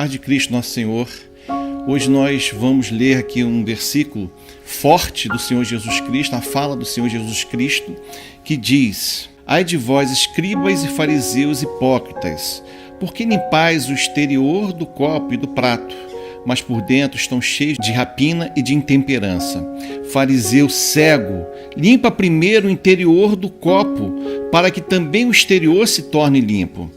paz de Cristo nosso Senhor. Hoje nós vamos ler aqui um versículo forte do Senhor Jesus Cristo, a fala do Senhor Jesus Cristo, que diz: Ai de vós, escribas e fariseus hipócritas, porque limpais o exterior do copo e do prato, mas por dentro estão cheios de rapina e de intemperança. Fariseu cego, limpa primeiro o interior do copo, para que também o exterior se torne limpo.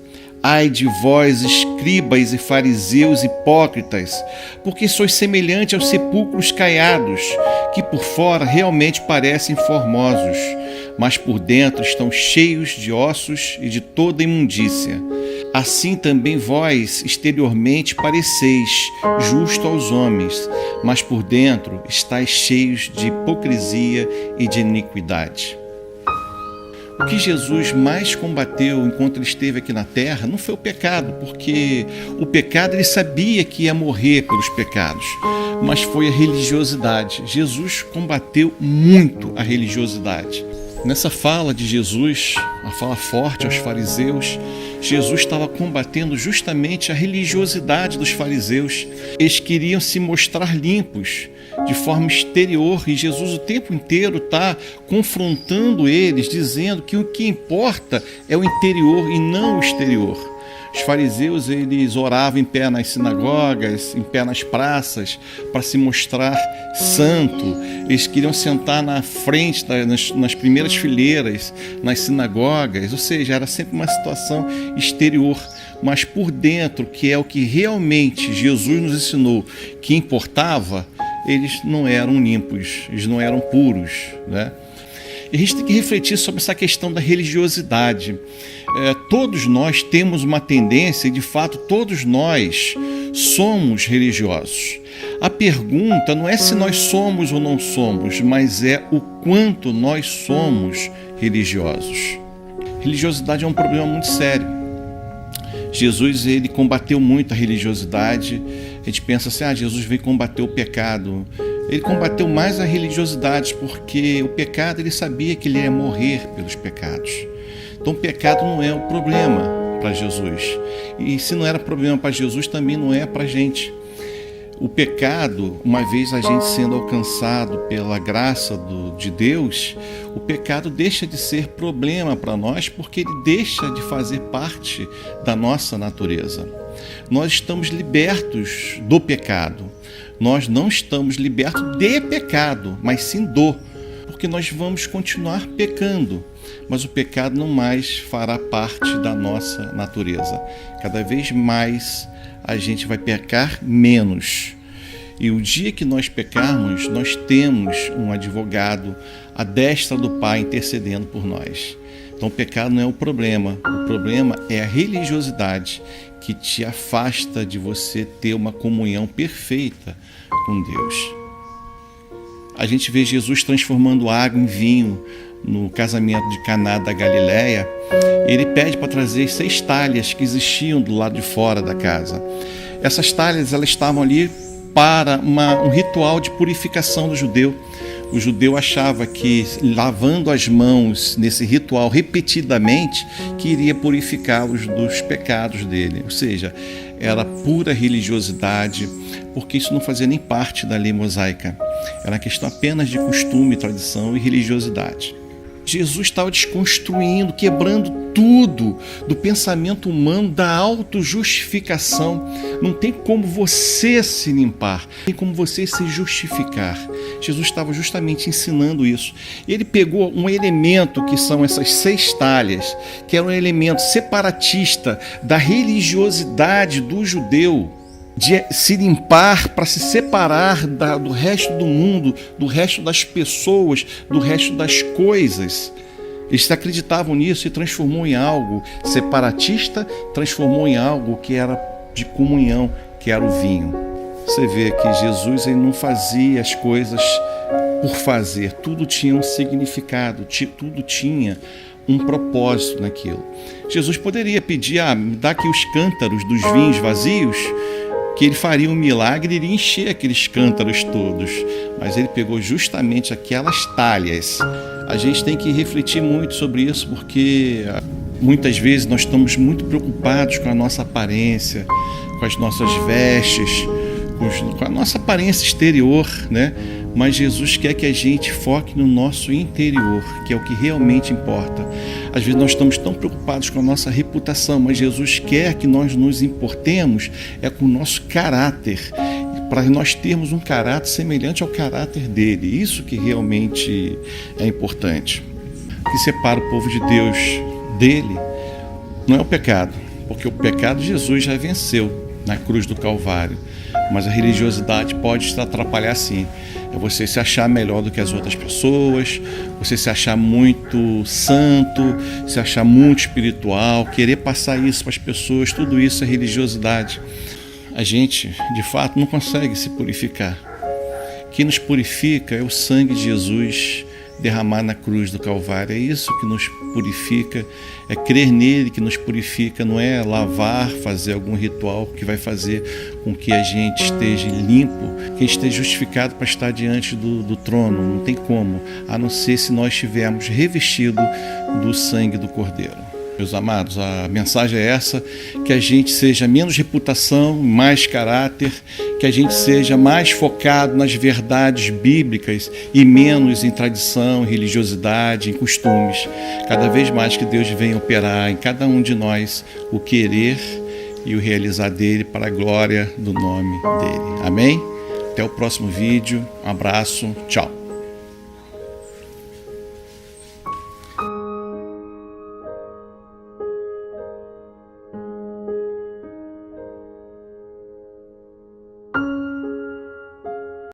Ai de vós, escribas e fariseus hipócritas, porque sois semelhantes aos sepulcros caiados, que por fora realmente parecem formosos, mas por dentro estão cheios de ossos e de toda imundícia. Assim também vós exteriormente pareceis justo aos homens, mas por dentro estáis cheios de hipocrisia e de iniquidade. O que Jesus mais combateu enquanto ele esteve aqui na terra não foi o pecado, porque o pecado ele sabia que ia morrer pelos pecados, mas foi a religiosidade. Jesus combateu muito a religiosidade. Nessa fala de Jesus, a fala forte aos fariseus, Jesus estava combatendo justamente a religiosidade dos fariseus. Eles queriam se mostrar limpos de forma exterior, e Jesus o tempo inteiro está confrontando eles, dizendo que o que importa é o interior e não o exterior. Os fariseus, eles oravam em pé nas sinagogas, em pé nas praças, para se mostrar santo. Eles queriam sentar na frente, nas primeiras fileiras, nas sinagogas, ou seja, era sempre uma situação exterior. Mas por dentro, que é o que realmente Jesus nos ensinou que importava, eles não eram limpos, eles não eram puros, né? E a gente tem que refletir sobre essa questão da religiosidade. Todos nós temos uma tendência, e de fato todos nós somos religiosos. A pergunta não é se nós somos ou não somos, mas é o quanto nós somos religiosos. Religiosidade é um problema muito sério. Jesus, ele combateu muito a religiosidade. A gente pensa assim, Jesus veio combater o pecado. Ele combateu mais a religiosidade, porque o pecado, ele sabia que ele ia morrer pelos pecados. Então o pecado não é o problema para Jesus. E se não era problema para Jesus, também não é para a gente. O pecado, uma vez a gente sendo alcançado pela graça de Deus, o pecado deixa de ser problema para nós, porque ele deixa de fazer parte da nossa natureza. Nós estamos libertos do pecado. Nós não estamos libertos de pecado, mas sim porque nós vamos continuar pecando, mas o pecado não mais fará parte da nossa natureza. Cada vez mais a gente vai pecar menos. E o dia que nós pecarmos, nós temos um advogado à destra do Pai intercedendo por nós. Então o pecado não é o problema é a religiosidade que te afasta de você ter uma comunhão perfeita com Deus. A gente vê Jesus transformando água em vinho no casamento de Caná da Galileia. Ele pede para trazer 6 talhas que existiam do lado de fora da casa. Essas talhas, elas estavam ali para um ritual de purificação do judeu. O judeu achava que lavando as mãos nesse ritual repetidamente, que iria purificá-los dos pecados dele. Ou seja, era pura religiosidade, porque isso não fazia nem parte da lei mosaica. Era questão apenas de costume, tradição e religiosidade. Jesus estava desconstruindo, quebrando tudo do pensamento humano, da autojustificação. Não tem como você se limpar, não tem como você se justificar. Jesus estava justamente ensinando isso. Ele pegou um elemento que são essas 6 talhas, que era um elemento separatista da religiosidade do judeu, de se limpar para se separar do resto do mundo, do resto das pessoas, do resto das coisas. Eles acreditavam nisso e transformou em algo separatista, transformou em algo que era de comunhão, que era o vinho. Você vê que Jesus, ele não fazia as coisas por fazer, tudo tinha um significado, tudo tinha um propósito naquilo. Jesus poderia pedir, me dá aqui os cântaros dos vinhos vazios, que ele faria um milagre e iria encher aqueles cântaros todos. Mas ele pegou justamente aquelas talhas. A gente tem que refletir muito sobre isso, porque Muitas vezes nós estamos muito preocupados com a nossa aparência, com as nossas vestes, com a nossa aparência exterior, né? Mas Jesus quer que a gente foque no nosso interior, que é o que realmente importa. Às vezes nós estamos tão preocupados com a nossa reputação, mas Jesus quer que nós nos importemos com o nosso caráter, para nós termos um caráter semelhante ao caráter dele. Isso que realmente é importante. O que separa o povo de Deus dele não é o pecado, porque o pecado Jesus já venceu na cruz do Calvário. Mas a religiosidade pode te atrapalhar sim. É você se achar melhor do que as outras pessoas, você se achar muito santo, se achar muito espiritual, querer passar isso para as pessoas, tudo isso é religiosidade. A gente, de fato, não consegue se purificar. Quem nos purifica é o sangue de Jesus derramar na cruz do Calvário. É isso que nos purifica, é crer nele que nos purifica, não é lavar, fazer algum ritual que vai fazer com que a gente esteja limpo, que esteja justificado para estar diante do trono. Não tem como, a não ser se nós estivermos revestidos do sangue do Cordeiro. Meus amados, a mensagem é essa, que a gente seja menos reputação, mais caráter, que a gente seja mais focado nas verdades bíblicas e menos em tradição, religiosidade, em costumes. Cada vez mais que Deus venha operar em cada um de nós o querer e o realizar dele para a glória do nome dele. Amém? Até o próximo vídeo. Um abraço. Tchau.